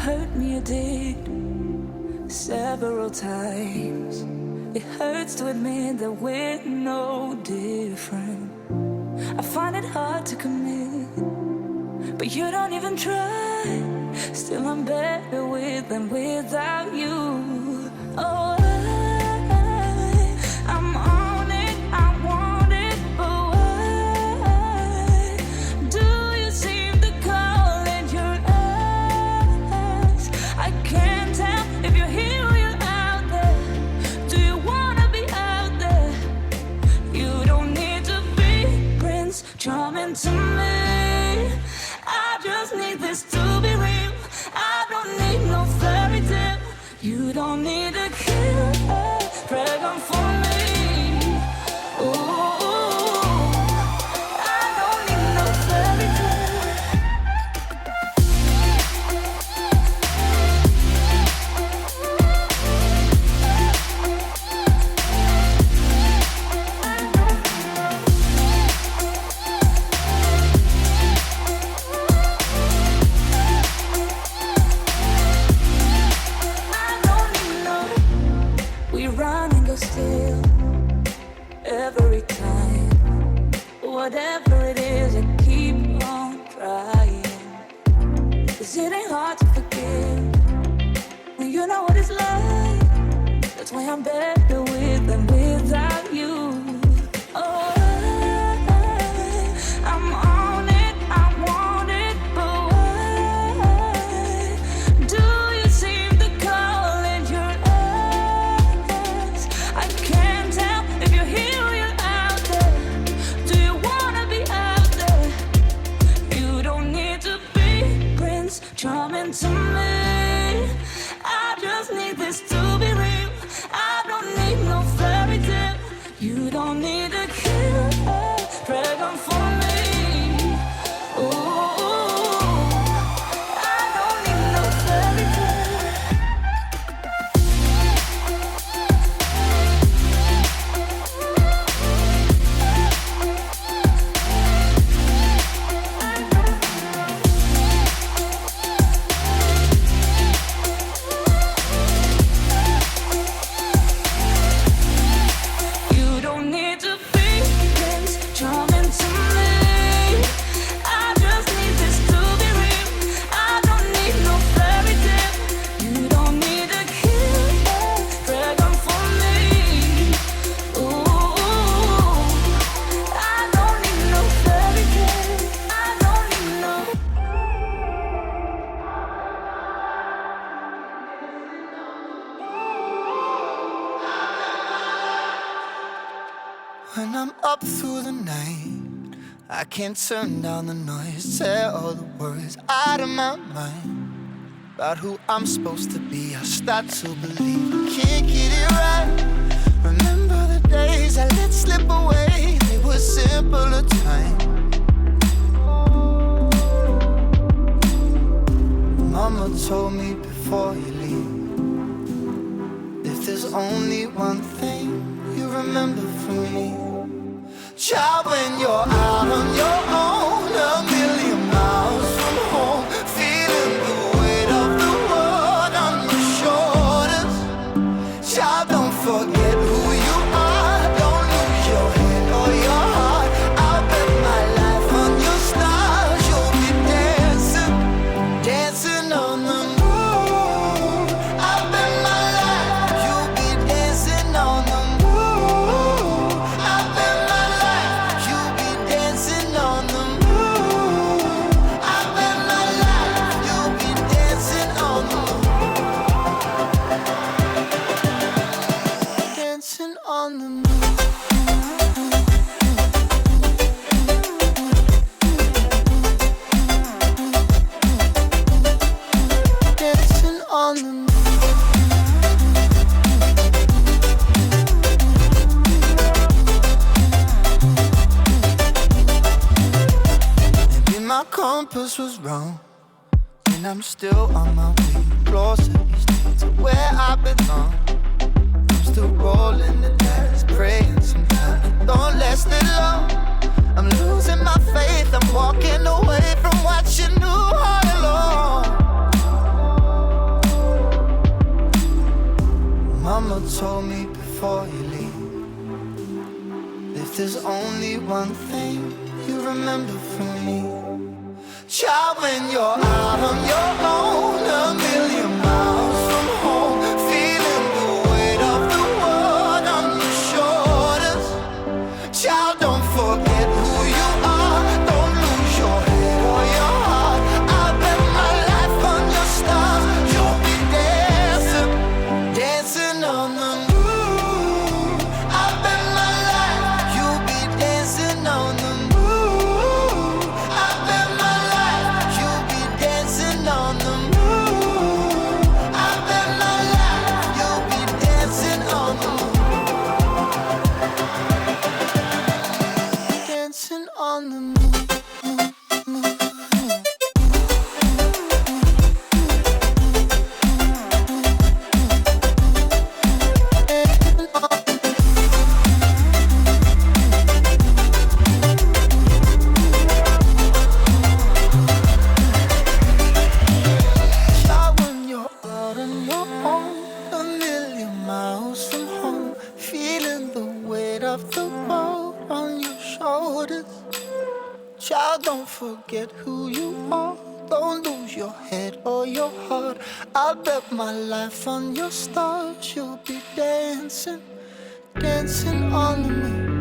hurt me, you did several times. It hurts to admit that we're no different. I find it hard to commit, but you don't even try. Still I'm better with than without you. Oh, I'm on it, I want it, but why do you seem to call in your eyes? I can't tell if you're here or you're out there. Do you wanna be out there? You don't need to be Prince Charming to me. I just need this to be real. I don't need no fairy tale. You don't need a killer dragon for me. Ooh, I don't need no fairy tale. Still, every time, whatever it is, I keep on trying. 'Cause it ain't hard to forgive when you know what it's like. That's why I'm better with than without you. Oh, I'm on it, I want it, but why do you seem to call in your eyes? I can't tell if you're here or you're out there. Do you wanna be out there? You don't need to be Prince Charming to me. I just need this to be real. I don't need no fairy tale. You don't need a killer dragon for me. Ooh, I don't need no fairy tale. You don't need to be Prince Charming to me. I just need this to be real. I don't need no fairy tale. You don't need a killer dragon for me. Ooh, I don't need no fairy tale. I don't need no. When I'm up through the night, I can't turn down the noise. Tear all the worries out of my mind about who I'm supposed to be. I start to believe I can't get it right. Remember the days I let slip away. They were simpler times. Mama told me before you leave, if there's only one thing you remember from me, child, when you're out on your own, a million miles from home, feeling the weight of the world on your shoulders. Child, don't forget who you are. Don't lose your head or your heart. I'll bet my life on your stars. You'll be dancing, dancing on the moon. I'll bet my life you'll be dancing on the moon. I'll bet my life you'll be dancing on the moon. I bet my life you'll be dancing on the moon. Dancing on the moon. Dancing on the moon. Maybe my compass was wrong, and I'm still on my way closer each day to where I belong. I'm still rolling the dice, praying sometimes it don't last that long. I'm losing my faith, I'm walking away from what you knew all along. Mama told me before you leave, if there's only one thing you remember from me, child, when you're out on your own, a million miles from home, feeling the weight of the world on your shoulders, child, don't forget who you are, don't lose your head or your heart. I bet my life on your stars, you'll be dancing, dancing on the moon. I bet my life you'll be dancing on the moon. I bet my life you'll be dancing on the moon. I bet my life you'll be dancing on the moon. Dancing on the moon. Child, when you're out on your own, a million miles from home, feeling the weight of the world on your shoulders. Child, don't forget who you are, don't lose your head or your heart. I bet my life on your stars, you'll be dancing, dancing on the moon.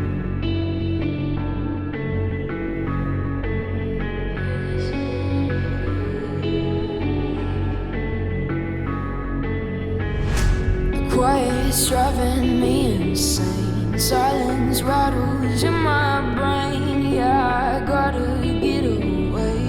Quiet's driving me insane. Silence rattles in my brain. Yeah, I gotta get away.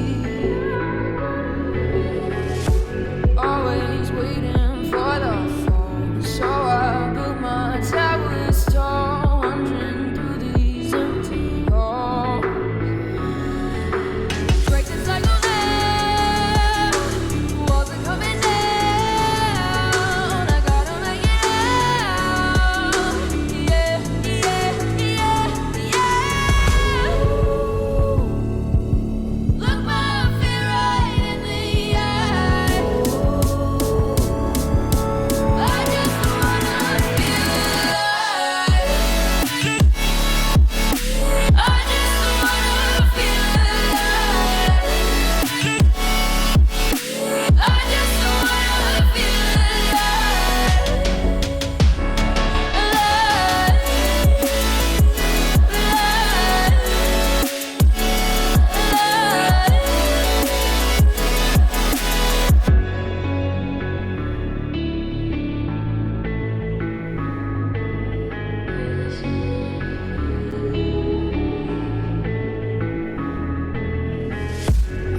Always waiting for the fall, so I built my towers tall, wandering through these empty halls. Break the cycle now, walls are coming down. I gotta make it out. Yeah, yeah, yeah, yeah. Look my fear right in the eye. I just wanna feel alive. I just wanna feel alive. I just wanna feel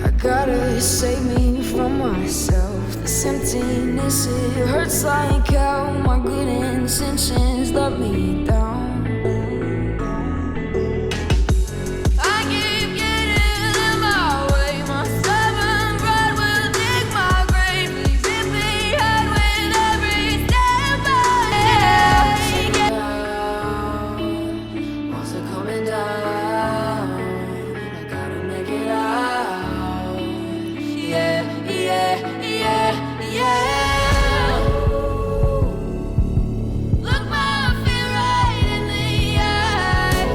I gotta save me from myself. This emptiness, it hurts like hell. My good intentions let me down. I keep getting in my way. My stubborn pride will dig my grave. Please hit me hard with every step I take. Walls are coming down. I gotta make it out. Yeah, yeah, yeah, yeah. Look my fear right in the eye.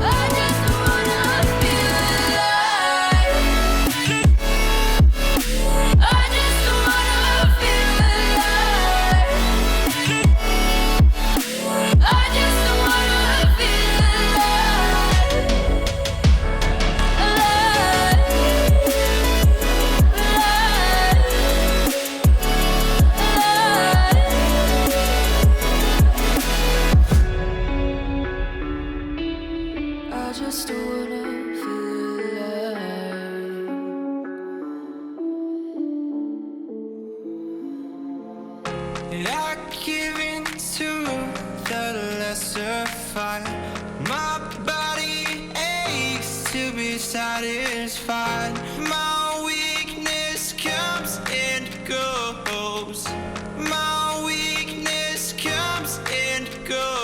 I just wanna feel alive. I just wanna feel alive. I just wanna feel alive. I just wanna feel alive. I give in to the lesser fight. My body aches to be satisfied. My weakness comes and goes. My weakness comes and goes.